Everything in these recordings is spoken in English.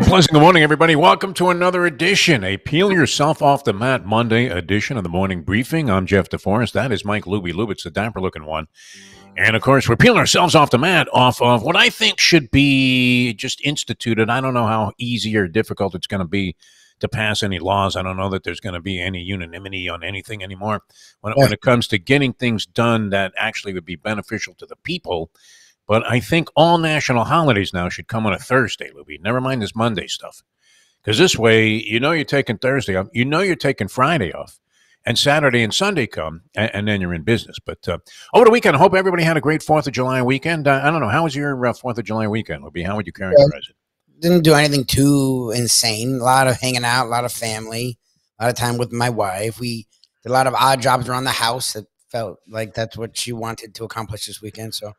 Pleasant good morning, everybody. Welcome to another edition, a Peel Yourself Off the Mat Monday edition of the Morning Briefing. I'm Jeff DeForest. That is Mike Lubie. Lubit's the dapper-looking one. And, of course, we're peeling ourselves off the mat off of what I think should be just instituted. I don't know how easy or difficult it's going to be to pass any laws. I don't know that there's going to be any unanimity on anything anymore when it comes to getting things done that actually would be beneficial to the people. But I think all national holidays now should come on a Thursday, Lubie. Never mind this Monday stuff. Because this way, you know you're taking Thursday off. You know you're taking Friday off. And Saturday and Sunday come, and then you're in business. But over the weekend, I hope everybody had a great 4th of July weekend. I don't know. How was your 4th of July weekend, Lubie? How would you characterize it? Didn't do anything too insane. A lot of hanging out, a lot of family, a lot of time with my wife. We did a lot of odd jobs around the house that felt like that's what she wanted to accomplish this weekend. So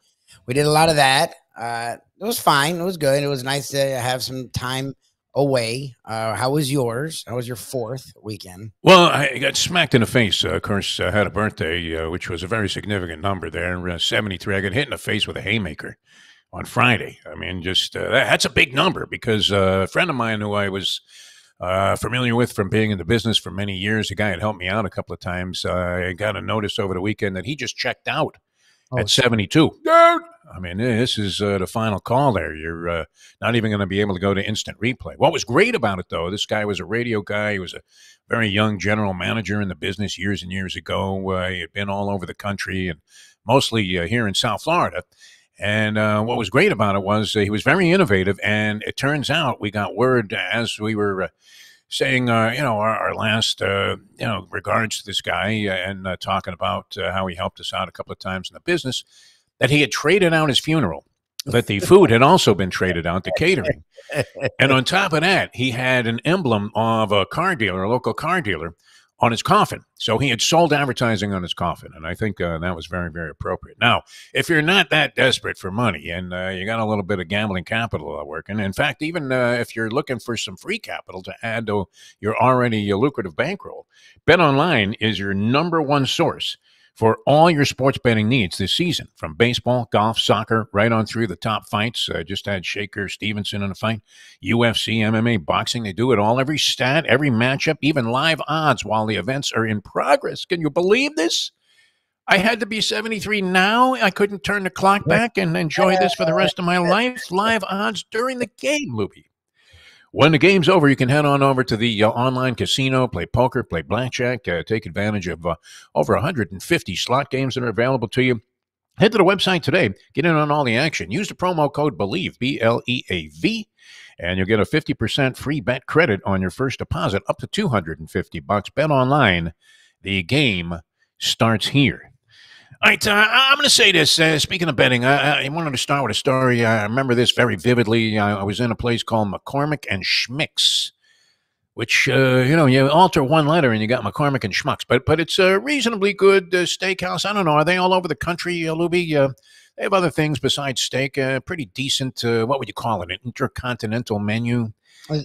we did a lot of that. It was fine. It was good. It was nice to have some time away. How was yours? How was your 4th weekend? Well, I got smacked in the face. Of course, I had a birthday, which was a very significant number there, 73. I got hit in the face with a haymaker on Friday. I mean, just that's a big number because a friend of mine who I was familiar with from being in the business for many years, a guy had helped me out a couple of times. I got a notice over the weekend that he just checked out at 72. I mean, this is the final call there. You're not even going to be able to go to instant replay. What was great about it, though, this guy was a radio guy. He was a very young general manager in the business years and years ago. He had been all over the country and mostly here in South Florida. And what was great about it was he was very innovative. And it turns out we got word as we were saying, our last, regards to this guy and talking about how he helped us out a couple of times in the business, that he had traded out his funeral, that the food had also been traded out to catering. And on top of that, he had an emblem of a local car dealer, on his coffin. So he had sold advertising on his coffin, and I think that was very, very appropriate. Now, if you're not that desperate for money and you got a little bit of gambling capital working, in fact, even if you're looking for some free capital to add to your already lucrative bankroll, BetOnline is your number one source for all your sports betting needs this season, from baseball, golf, soccer, right on through the top fights. Just had Shaker Stevenson in a fight, UFC, MMA, boxing. They do it all, every stat, every matchup, even live odds while the events are in progress. Can you believe this? I had to be 73 now. I couldn't turn the clock back and enjoy this for the rest of my life. Live odds during the game, Lubie. When the game's over, you can head on over to the online casino, play poker, play blackjack, take advantage of over 150 slot games that are available to you. Head to the website today. Get in on all the action. Use the promo code BELIEVE, BLEAV, and you'll get a 50% free bet credit on your first deposit up to $250. Bet online. The game starts here. All right, I'm going to say this. Speaking of betting, I wanted to start with a story. I remember this very vividly. I was in a place called McCormick and Schmick's, which, you alter one letter and you got McCormick and Schmucks. But it's a reasonably good steakhouse. I don't know. Are they all over the country, Lubie? They have other things besides steak. Pretty decent, what would you call it, an intercontinental menu?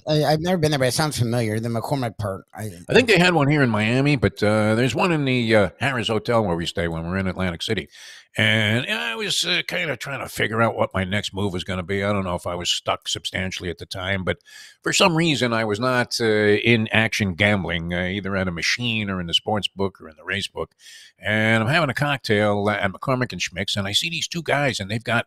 I've never been there, but it sounds familiar. The McCormick part. I think they had one here in Miami, but there's one in the Harris Hotel where we stay when we're in Atlantic City. And I was kind of trying to figure out what my next move was going to be. I don't know if I was stuck substantially at the time, but for some reason I was not in action gambling, either at a machine or in the sports book or in the race book. And I'm having a cocktail at McCormick and Schmick's, and I see these two guys, and they've got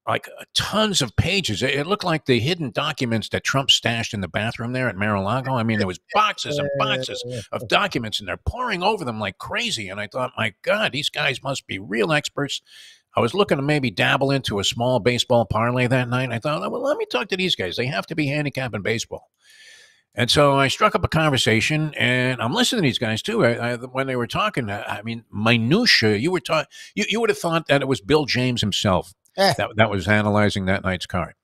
like tons of pages. It looked like the hidden documents that Trump stashed in the bathroom there at Mar-a-Lago. I mean, there was boxes and boxes of documents, and they're pouring over them like crazy. And I thought, my God, these guys must be real experts. I was looking to maybe dabble into a small baseball parlay that night. I thought, well, let me talk to these guys. They have to be handicapping baseball. And so I struck up a conversation, and I'm listening to these guys too. When they were talking, I mean, minutia. You would have thought that it was Bill James himself that was analyzing that night's card.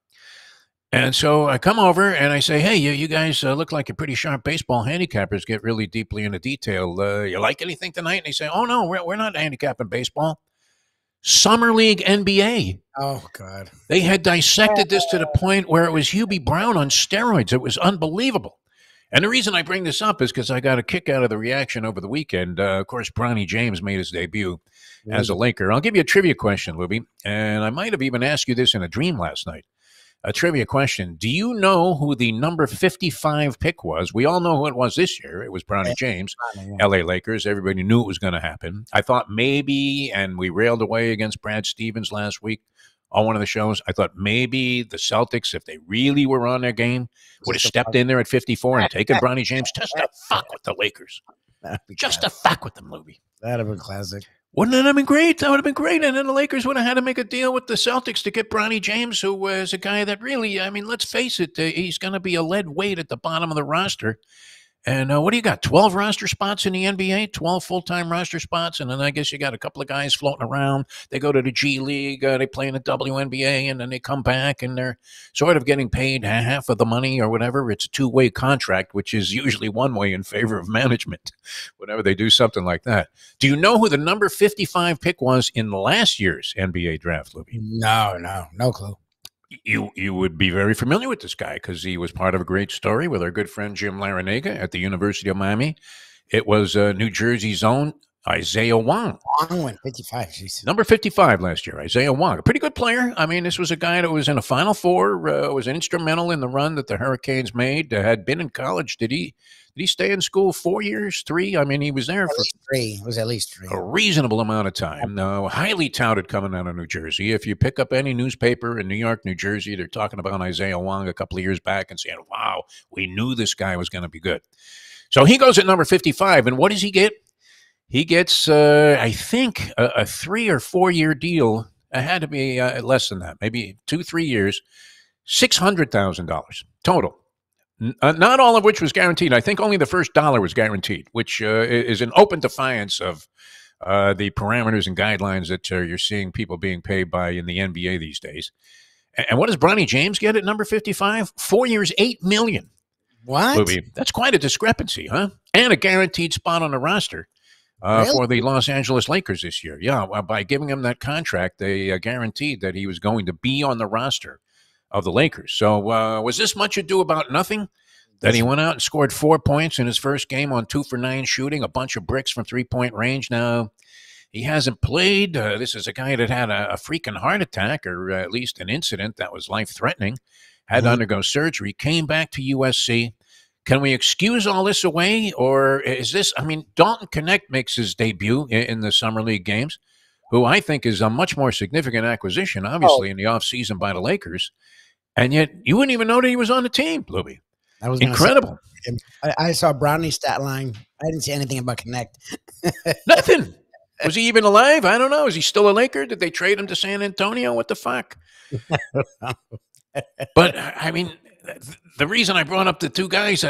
And so I come over and I say, hey, you guys look like you're pretty sharp baseball handicappers, get really deeply into detail. You like anything tonight? And they say, oh, no, we're not handicapping baseball. Summer League NBA. Oh, God. They had dissected this to the point where it was Hubie Brown on steroids. It was unbelievable. And the reason I bring this up is because I got a kick out of the reaction over the weekend. Of course, Bronny James made his debut as a Laker. I'll give you a trivia question, Lubie, and I might have even asked you this in a dream last night. A trivia question. Do you know who the number 55 pick was? We all know who it was this year. It was Bronny James, LA Lakers. Everybody knew it was going to happen. I thought maybe, and we railed away against Brad Stevens last week on one of the shows. I thought maybe the Celtics, if they really were on their game, would have stepped in there at 54 and taken Bronny James just to fuck with the Lakers. Just to fuck with them, Lubie. That'd have been classic. Wouldn't that have been great? That would have been great. And then the Lakers would have had to make a deal with the Celtics to get Bronny James, who is a guy that really, I mean, let's face it, he's going to be a lead weight at the bottom of the roster. And what do you got? 12 roster spots in the NBA, 12 full-time roster spots. And then I guess you got a couple of guys floating around. They go to the G League, they play in the WNBA, and then they come back and they're sort of getting paid half of the money or whatever. It's a two-way contract, which is usually one way in favor of management whenever they do something like that. Do you know who the number 55 pick was in last year's NBA draft, Lubie? No clue. You would be very familiar with this guy because he was part of a great story with our good friend Jim Larinaga at the University of Miami. It was New Jersey's own Isaiah Wong. Wong went 55. Geez. Number 55 last year, Isaiah Wong. A pretty good player. I mean, this was a guy that was in a Final Four, was instrumental in the run that the Hurricanes made, had been in college. Did he stay in school 4 years, 3? I mean, he was there for three. It was at least 3. A reasonable amount of time. Now, highly touted coming out of New Jersey. If you pick up any newspaper in New York, New Jersey, they're talking about Isaiah Wong a couple of years back and saying, wow, we knew this guy was going to be good. So he goes at number 55, and what does he get? He gets, I think, a 3 or 4 year deal. It had to be less than that, maybe 2-3 years, $600,000 total. Not all of which was guaranteed. I think only the first dollar was guaranteed, which is an open defiance of the parameters and guidelines that you're seeing people being paid by in the NBA these days. And what does Bronny James get at number 55? 4 years, $8 million. What? Lubie. That's quite a discrepancy, huh? And a guaranteed spot on the roster Really? for the Los Angeles Lakers this year. Yeah, by giving him that contract, they guaranteed that he was going to be on the roster of the Lakers. So was this much ado about nothing? That he went out and scored 4 points in his first game on 2 for 9 shooting, a bunch of bricks from 3-point range. Now, he hasn't played. This is a guy that had a freaking heart attack, or at least an incident that was life-threatening, had to undergo surgery, came back to USC. Can we excuse all this away, or is this, I mean, Dalton Connect makes his debut in the Summer League games, who I think is a much more significant acquisition, obviously, in the offseason by the Lakers. And yet, you wouldn't even know that he was on the team, Lubie. That was incredible. I saw Brownie's stat line. I didn't see anything about Connect. Nothing. Was he even alive? I don't know. Is he still a Laker? Did they trade him to San Antonio? What the fuck? But, I mean, the reason I brought up the two guys,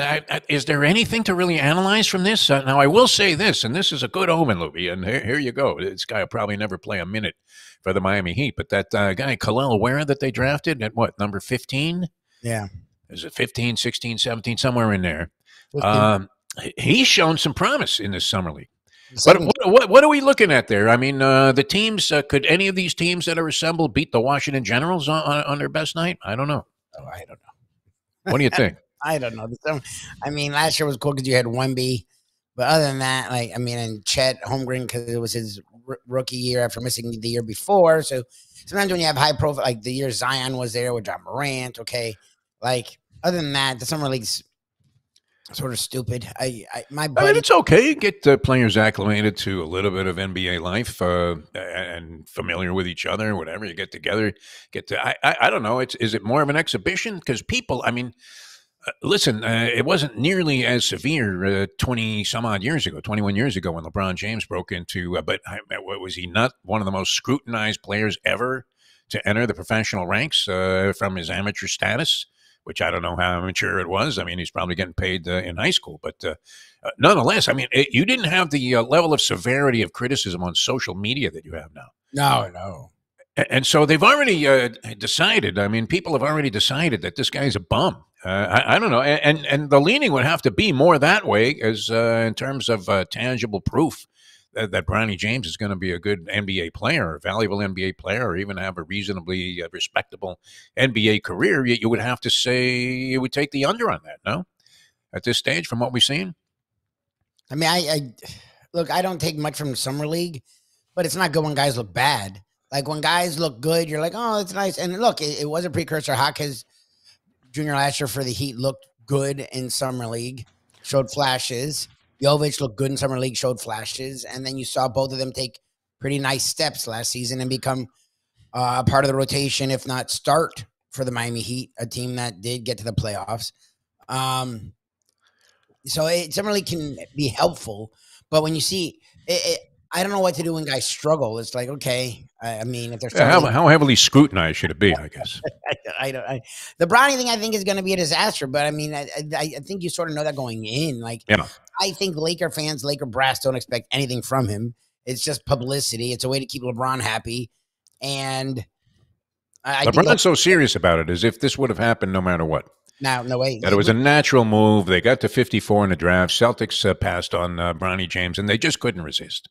is there anything to really analyze from this? Now, I will say this, and this is a good omen, Lubie, and here you go. This guy will probably never play a minute for the Miami Heat, but that guy, Khalil Ware, that they drafted at what, number 15? Yeah. Is it 15, 16, 17, somewhere in there? He's shown some promise in this summer league. But what are we looking at there? I mean, the teams, could any of these teams that are assembled beat the Washington Generals on their best night? I don't know. Oh, I don't know. What do you think? I don't know. I mean, last year was cool because you had Wemby. But other than that, like, I mean, and Chet Holmgren, because it was his rookie year after missing the year before. So sometimes when you have high profile, like the year Zion was there with John Morant, okay. Like, other than that, the summer league's sort of stupid. I mean, it's okay. Get players acclimated to a little bit of NBA life and familiar with each other. Whatever, you get together, I don't know. Is it more of an exhibition? Because people, I mean, listen, it wasn't nearly as severe 20 some odd years ago, 21 years ago when LeBron James broke into. But was he not one of the most scrutinized players ever to enter the professional ranks from his amateur status? Which I don't know how mature it was. I mean, he's probably getting paid in high school. But nonetheless, I mean, you didn't have the level of severity of criticism on social media that you have now. No. And so they've already decided, I mean, people have already decided that this guy's a bum. I don't know. And the leaning would have to be more that way as in terms of tangible proof that Bronny James is going to be a good NBA player, a valuable NBA player, or even have a reasonably respectable NBA career. You would have to say you would take the under on that, no? At this stage, from what we've seen? I mean, I look, I don't take much from the Summer League, but it's not good when guys look bad. Like when guys look good, you're like, oh, that's nice. And look, it was a precursor. Jaquez Jr. last year for the Heat looked good in summer league, showed flashes. Jovic looked good in summer league, showed flashes, and then you saw both of them take pretty nice steps last season and become a part of the rotation, if not start for the Miami Heat, a team that did get to the playoffs. So it summer league can be helpful, but when you see it, I don't know what to do when guys struggle. It's like, okay, I mean, if they're struggling, How heavily scrutinized should it be? I guess. I don't. The Bronny thing, I think, is going to be a disaster. But I mean, I think you sort of know that going in. Like, Yeah. I think Laker fans, Laker brass, don't expect anything from him. It's just publicity. It's a way to keep LeBron happy. And LeBron's so serious about it, as if this would have happened no matter what. No way. That it was a natural move. They got to 54 in the draft. Celtics passed on Bronny James, and they just couldn't resist.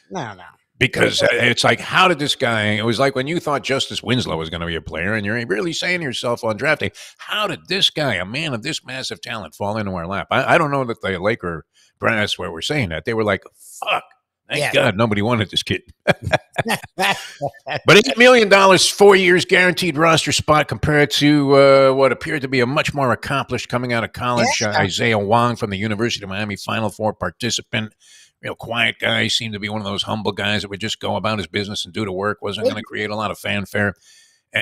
No. Because it's like, how did this guy? It was like when you thought Justice Winslow was going to be a player, and you're really saying to yourself on draft day, how did this guy, a man of this massive talent, fall into our lap? I don't know that the Laker brass were saying that. They were like, fuck. Thank God nobody wanted this kid. But $8 million, 4 years guaranteed roster spot compared to what appeared to be a much more accomplished coming out of college Isaiah Wong from the University of Miami Final Four participant. Real quiet guy, seemed to be one of those humble guys that would just go about his business and do the work, wasn't going to create a lot of fanfare.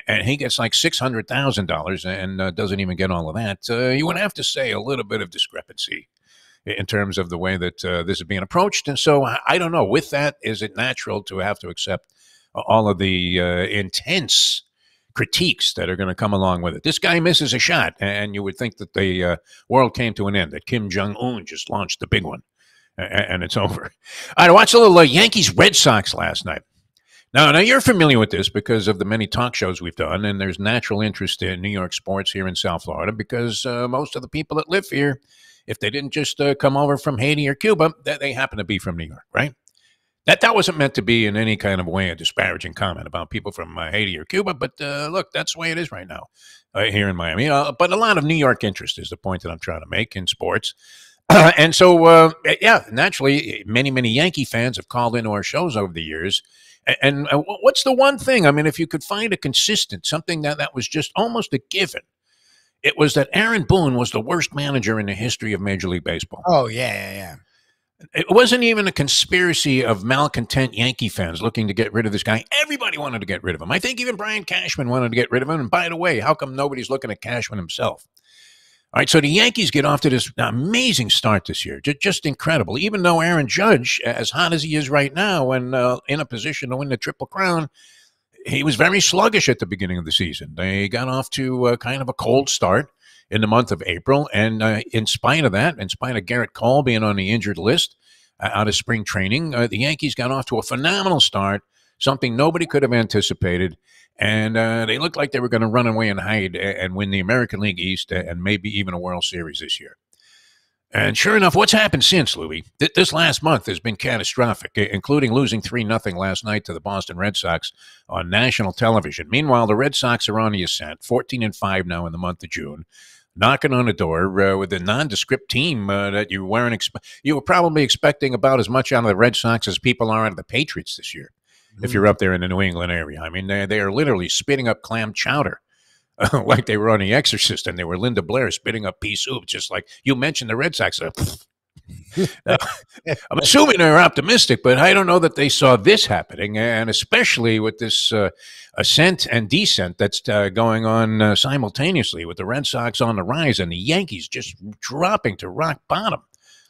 And he gets like $600,000 and doesn't even get all of that. You would have to say a little bit of discrepancy in terms of the way that this is being approached. And so I don't know. With that, is it natural to have to accept all of the intense critiques that are going to come along with it? This guy misses a shot, and you would think that the world came to an end, that Kim Jong-un just launched the big one, and it's over. All right, I watched a little Yankees Red Sox last night. Now you're familiar with this because of the many talk shows we've done, and there's natural interest in New York sports here in South Florida because most of the people that live here, if they didn't just come over from Haiti or Cuba, they happen to be from New York, right? That wasn't meant to be in any kind of way a disparaging comment about people from Haiti or Cuba, but look, that's the way it is right now here in Miami. But a lot of New York interest is the point that I'm trying to make in sports. And so, naturally, many Yankee fans have called into our shows over the years. And what's the one thing? I mean, if you could find a consistent, something that was just almost a given, it was that Aaron Boone was the worst manager in the history of Major League Baseball. Oh, yeah. It wasn't even a conspiracy of malcontent Yankee fans looking to get rid of this guy. Everybody wanted to get rid of him. I think even Brian Cashman wanted to get rid of him. And by the way, how come nobody's looking at Cashman himself? All right, so the Yankees get off to this amazing start this year. Just incredible. Even though Aaron Judge, as hot as he is right now and in a position to win the Triple Crown, he was very sluggish at the beginning of the season. They got off to kind of a cold start in the month of April. And in spite of that, in spite of Garrett Cole being on the injured list out of spring training, the Yankees got off to a phenomenal start, something nobody could have anticipated. And they looked like they were going to run away and hide and win the American League East and maybe even a World Series this year. And sure enough, what's happened since, Lubie? This last month has been catastrophic, including losing 3-0 last night to the Boston Red Sox on national television. Meanwhile, the Red Sox are on the ascent, 14-5 now in the month of June, knocking on the door with a nondescript team that you weren't you were probably expecting about as much out of the Red Sox as people are out of the Patriots this year. If you're up there in the New England area, I mean, they are literally spitting up clam chowder. Like they were on The Exorcist and they were Linda Blair spitting up pea soup, just like you mentioned the Red Sox. I'm assuming they're optimistic, but I don't know that they saw this happening, and especially with this ascent and descent that's going on simultaneously with the Red Sox on the rise and the Yankees just dropping to rock bottom,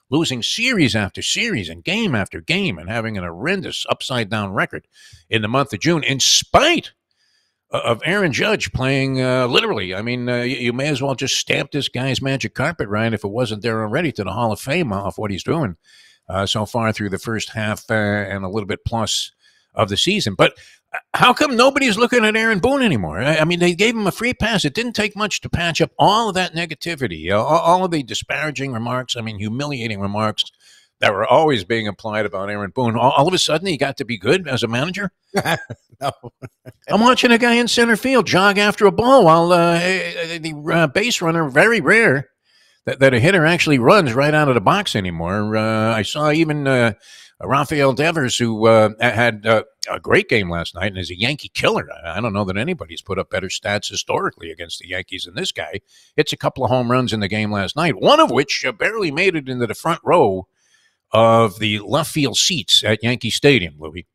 losing series after series and game after game and having an horrendous upside-down record in the month of June in spite of Aaron Judge playing literally. I mean, you may as well just stamp this guy's magic carpet, Ryan, if it wasn't there already, to the Hall of Fame off what he's doing so far through the first half and a little bit plus of the season. But how come nobody's looking at Aaron Boone anymore? I mean, they gave him a free pass. It didn't take much to patch up all of that negativity, all of the disparaging remarks, I mean, humiliating remarks that were always being applied about Aaron Boone. All of a sudden, he got to be good as a manager? No. I'm watching a guy in center field jog after a ball while the base runner, very rare that a hitter actually runs right out of the box anymore. I saw even Rafael Devers, who had a great game last night and is a Yankee killer. I don't know that anybody's put up better stats historically against the Yankees than this guy. Hits a couple of home runs in the game last night, one of which barely made it into the front row of the left field seats at Yankee Stadium, Louis.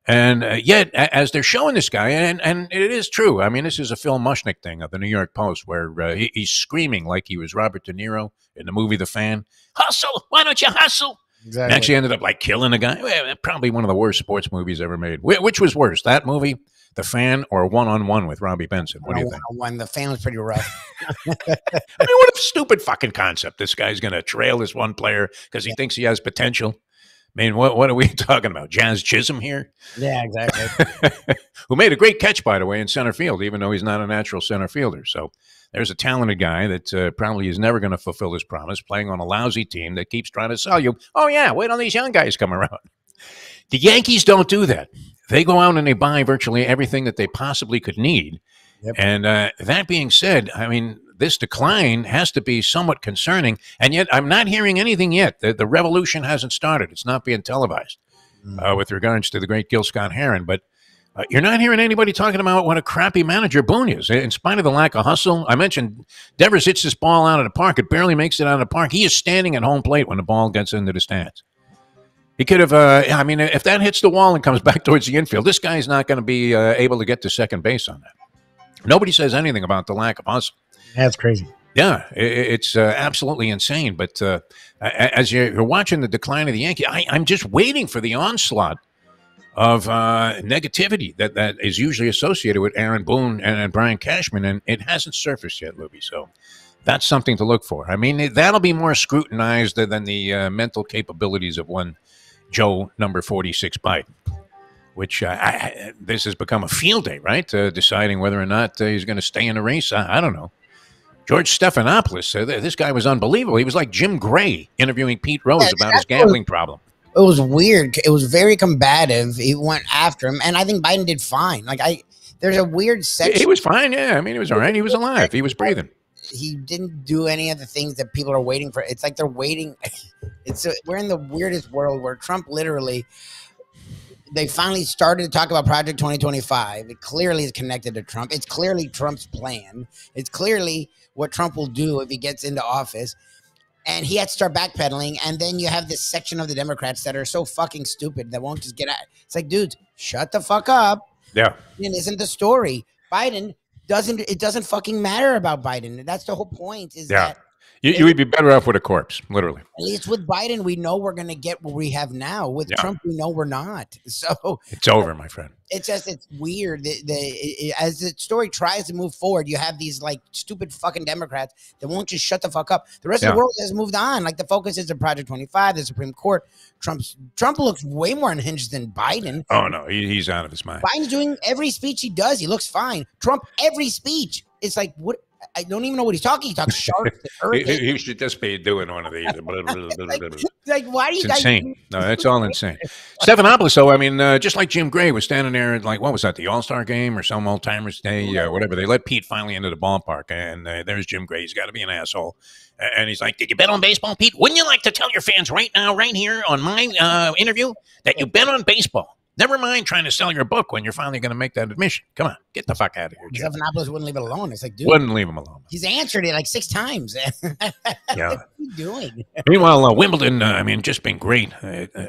And yet, as they're showing this guy, and it is true, I mean, this is a Phil Mushnick thing of the New York Post, where he's screaming like he was Robert De Niro in the movie The Fan. Hustle! Why don't you hustle? Exactly. And actually ended up like killing a guy. Well, probably one of the worst sports movies ever made. Which was worse, that movie, The Fan, or One on One with Robbie Benson? What do you think? One, The Fan was pretty rough. I mean, what a stupid fucking concept. This guy's going to trail this one player because he thinks he has potential. I mean, what are we talking about? Jazz Chisholm here? Yeah, exactly. Who made a great catch, by the way, in center field, even though he's not a natural center fielder. So there's a talented guy that probably is never going to fulfill his promise, playing on a lousy team that keeps trying to sell you. Oh, yeah, wait till these young guys come around. The Yankees don't do that. They go out and they buy virtually everything that they possibly could need. Yep. And that being said, I mean, this decline has to be somewhat concerning, and yet I'm not hearing anything yet. The revolution hasn't started. It's not being televised with regards to the great Gil Scott-Heron, but you're not hearing anybody talking about what a crappy manager Boone is. In spite of the lack of hustle, I mentioned Devers hits this ball out of the park. It barely makes it out of the park. He is standing at home plate when the ball gets into the stands. He could have, I mean, if that hits the wall and comes back towards the infield, this guy's not going to be able to get to second base on that. Nobody says anything about the lack of hustle. That's crazy. Yeah, it's absolutely insane. But as you're watching the decline of the Yankees, I'm just waiting for the onslaught of negativity that is usually associated with Aaron Boone and Brian Cashman, and it hasn't surfaced yet, Lubie. So that's something to look for. I mean, that'll be more scrutinized than the mental capabilities of one Joe number 46 Biden, which this has become a field day, right? Deciding whether or not he's going to stay in the race. I don't know. George Stephanopoulos, this guy was unbelievable. He was like Jim Gray interviewing Pete Rose about his gambling problem. It was weird. It was very combative. He went after him, and I think Biden did fine. There's a weird section. He was fine, yeah. I mean, he was all right. He was alive. He was breathing. He didn't do any of the things that people are waiting for. It's like they're waiting. We're in the weirdest world where Trump literally... They finally started to talk about Project 2025. It clearly is connected to Trump. It's clearly Trump's plan. It's clearly what Trump will do if he gets into office. And he had to start backpedaling. And then you have this section of the Democrats that are so fucking stupid that won't just get out. It's like, dudes, shut the fuck up. Yeah. And isn't the story. Biden it doesn't fucking matter about Biden. That's the whole point is that. You would be better off with a corpse, literally. At least with Biden, we know we're going to get what we have now. With Trump, we know we're not. So it's over, my friend. It's weird. As the story tries to move forward, you have these like stupid fucking Democrats that won't just shut the fuck up. The rest of the world has moved on. Like the focus is on Project 25, the Supreme Court. Trump looks way more unhinged than Biden. Oh no, he's out of his mind. Biden's doing every speech he does. He looks fine. Trump, every speech. It's like, what? I don't even know what he's talking. He talks sharks. He should just be doing one of these. like, why do you guys? Insane. No, it's all insane. Stephanopoulos, though, I mean, just like Jim Gray was standing there, like, what was that, the All-Star game or some old-timers day or whatever. They let Pete finally into the ballpark, and there's Jim Gray. He's got to be an asshole. And he's like, did you bet on baseball, Pete? Wouldn't you like to tell your fans right now, right here on my interview, that you bet on baseball? Never mind trying to sell your book when you're finally going to make that admission. Come on, get the fuck out of here, Jim. Stephanopoulos wouldn't leave it alone. It's like, dude. Wouldn't leave him alone. He's answered it like 6 times. Yeah. What are you doing? Meanwhile, Wimbledon, I mean, just been great.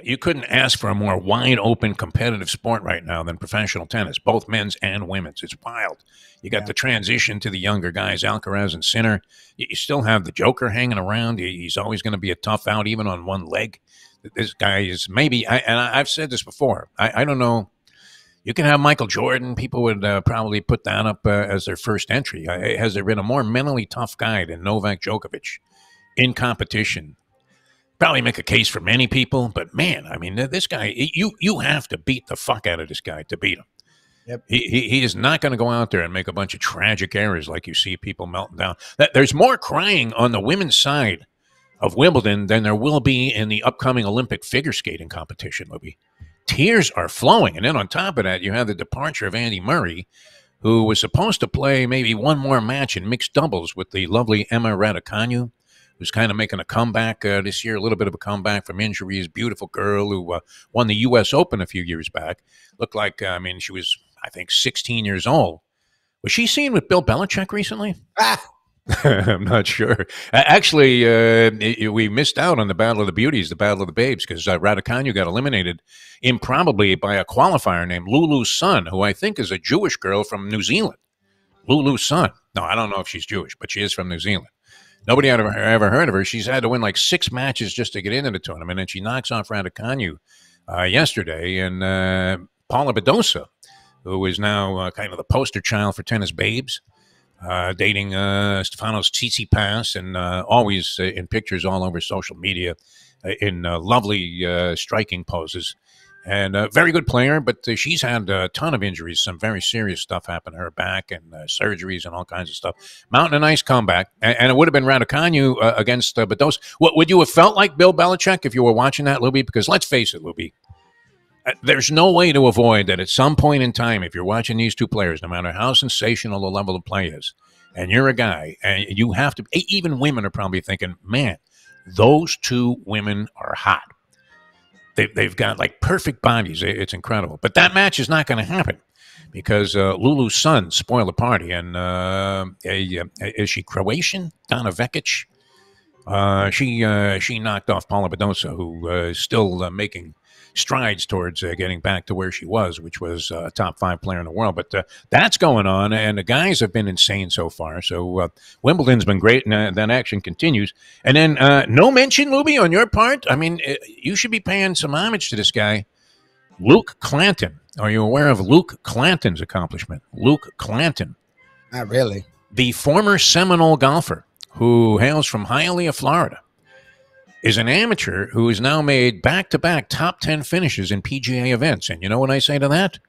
You couldn't ask for a more wide-open competitive sport right now than professional tennis, both men's and women's. It's wild. You got the transition to the younger guys, Alcaraz and Sinner. You still have the Joker hanging around. He's always going to be a tough out, even on one leg. This guy is maybe, and I've said this before, I don't know. You can have Michael Jordan. People would probably put that up as their first entry. Has there been a more mentally tough guy than Novak Djokovic in competition? Probably make a case for many people, but man, I mean, this guy, you have to beat the fuck out of this guy to beat him. Yep. He is not going to go out there and make a bunch of tragic errors like you see people melting down. There's more crying on the women's side of Wimbledon than there will be in the upcoming Olympic figure skating competition, Libby. Tears are flowing. And then on top of that, you have the departure of Andy Murray, who was supposed to play maybe one more match in mixed doubles with the lovely Emma Raducanu, who's kind of making a comeback this year, a little bit of a comeback from injuries. Beautiful girl who won the U.S. Open a few years back. Looked like, she was, I think, 16 years old. Was she seen with Bill Belichick recently? Ah, I'm not sure. Actually, we missed out on the Battle of the Beauties, the Battle of the Babes, because Raducanu got eliminated improbably by a qualifier named Lulu's Son, who I think is a Jewish girl from New Zealand. Lulu's Son. No, I don't know if she's Jewish, but she is from New Zealand. Nobody had ever heard of her. She's had to win like 6 matches just to get into the tournament, and she knocks off Raducanu yesterday. And Paula Badosa, who is now kind of the poster child for tennis babes, dating Stefanos Tsitsipas, and always in pictures all over social media in lovely striking poses. And a very good player, but she's had a ton of injuries, some very serious stuff happen to her back, and surgeries and all kinds of stuff. Mountain and ice comeback, and it would have been Raducanu against Badosa. What would you have felt like Bill Belichick if you were watching that, Lubie? Because let's face it, Lubie, there's no way to avoid that at some point in time, if you're watching these two players, no matter how sensational the level of play is, and you're a guy, and you have to, even women are probably thinking, man, those two women are hot. They've got like perfect bodies. It's incredible. But that match is not going to happen because Lulu's Son spoiled the party. And is she Croatian? Dana Vekic? She knocked off Paula Badosa, who is still making strides towards getting back to where she was, which was a top 5 player in the world. But that's going on, and the guys have been insane so far. So Wimbledon's been great, and that action continues. And then no mention, Lubie, on your part. I mean, you should be paying some homage to this guy, Luke Clanton. Are you aware of Luke Clanton's accomplishment? Luke Clanton. not really. The former Seminole golfer who hails from Hialeah, Florida, is an amateur who has now made back-to-back top 10 finishes in PGA events. And you know what I say to that?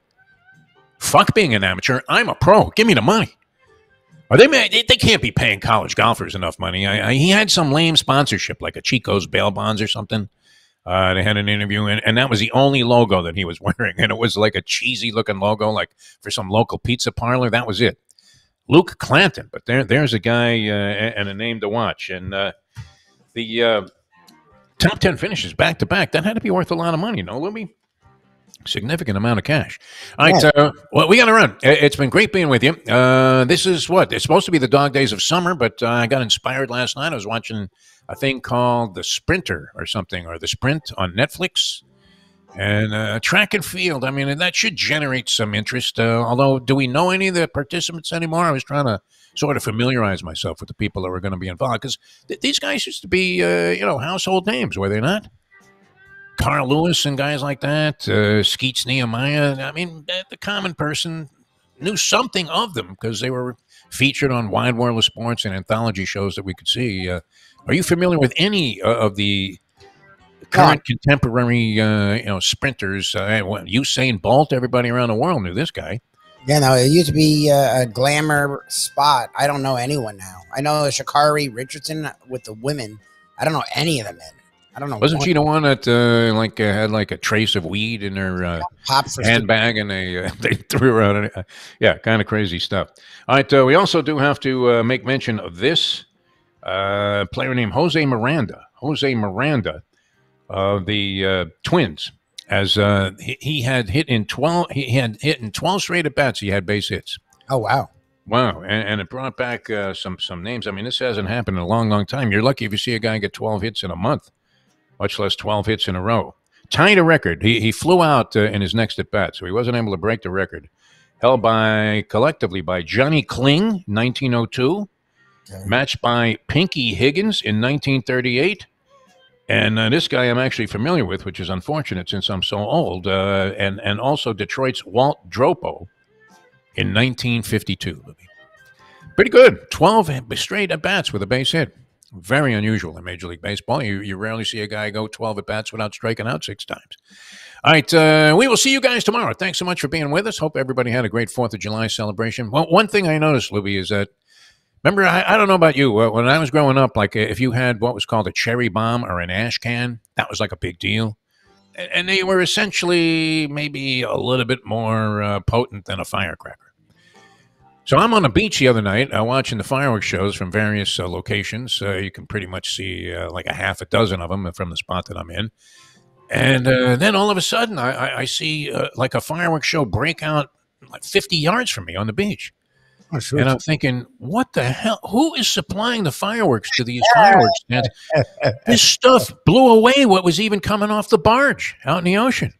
Fuck being an amateur. I'm a pro. Give me the money. Or they can't be paying college golfers enough money. He had some lame sponsorship, like a Chico's bail bonds or something. They had an interview, and that was the only logo that he was wearing. And it was like a cheesy-looking logo, like for some local pizza parlor. That was it. Luke Clanton. But there's a guy and a name to watch. And the top 10 finishes back-to-back, that had to be worth a lot of money, no, Lubie? Significant amount of cash. All right, well, we got to run. It's been great being with you. This is what? It's supposed to be the dog days of summer, but I got inspired last night. I was watching a thing called The Sprinter or something, or The Sprint on Netflix. And track and field, I mean, that should generate some interest. Although, do we know any of the participants anymore? I was trying to sort of familiarize myself with the people that were going to be involved, because these guys used to be, household names, were they not? Carl Lewis and guys like that, Skeets Nehemiah. I mean, the common person knew something of them because they were featured on Wide World of Sports and anthology shows that we could see. Are you familiar with any of the current contemporary, sprinters? Usain Bolt, everybody around the world knew this guy. Yeah, no, it used to be a glamour spot. I don't know anyone now. I know Sha'Carri Richardson with the women. I don't know any of the men. I don't know. Wasn't she the one that had like a trace of weed in her handbag, and they threw her out? Yeah, kind of crazy stuff. All right, we also do have to make mention of this player named Jose Miranda. Jose Miranda of the Twins. As he had hit in 12, he had hit in 12 straight at bats. He had base hits. Oh wow, wow! And it brought back some names. I mean, this hasn't happened in a long, long time. You're lucky if you see a guy get 12 hits in a month, much less 12 hits in a row. Tied a record. He flew out in his next at bat, so he wasn't able to break the record. Held collectively by Johnny Kling, 1902, matched by Pinky Higgins in 1938. And this guy I'm actually familiar with, which is unfortunate since I'm so old, and also Detroit's Walt Dropo in 1952. Pretty good. 12 straight at-bats with a base hit. Very unusual in Major League Baseball. You rarely see a guy go 12 at-bats without striking out 6 times. All right, we will see you guys tomorrow. Thanks so much for being with us. Hope everybody had a great 4th of July celebration. Well, one thing I noticed, Lubie, is that remember, I don't know about you. When I was growing up, like if you had what was called a cherry bomb or an ash can, that was like a big deal. And they were essentially maybe a little bit more potent than a firecracker. So I'm on the beach the other night watching the fireworks shows from various locations. You can pretty much see like a half a dozen of them from the spot that I'm in. And then all of a sudden, I see like a fireworks show break out like 50 yards from me on the beach. Oh, shoot. And I'm thinking, what the hell? Who is supplying the fireworks to these fireworks stands? This stuff blew away what was even coming off the barge out in the ocean.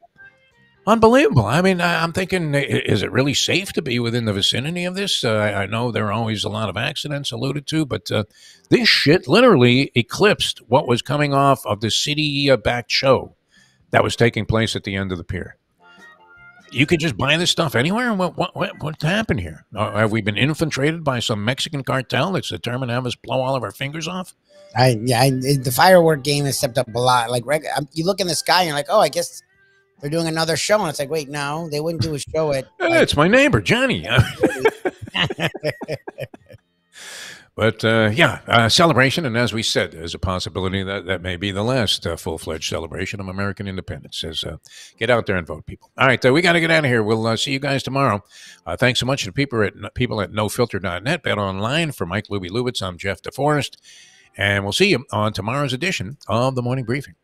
Unbelievable. I mean, I'm thinking, is it really safe to be within the vicinity of this? I know there are always a lot of accidents alluded to, but this shit literally eclipsed what was coming off of the city-backed show that was taking place at the end of the pier. You could just buy this stuff anywhere? What happened here? Have we been infiltrated by some Mexican cartel that's determined to have us blow all of our fingers off? The firework game has stepped up a lot. Like, you look in the sky and you're like, oh, I guess they're doing another show. And it's like, wait, no, they wouldn't do a show at. It's my neighbor, Johnny. But celebration, and as we said, there's a possibility that may be the last full-fledged celebration of American independence. Get out there and vote, people. All right, we got to get out of here. We'll see you guys tomorrow. Thanks so much to people at NoFilter.net, Bet Online. For Mike Lubie Lubitz, I'm Jeff DeForest, and we'll see you on tomorrow's edition of the Morning Briefing.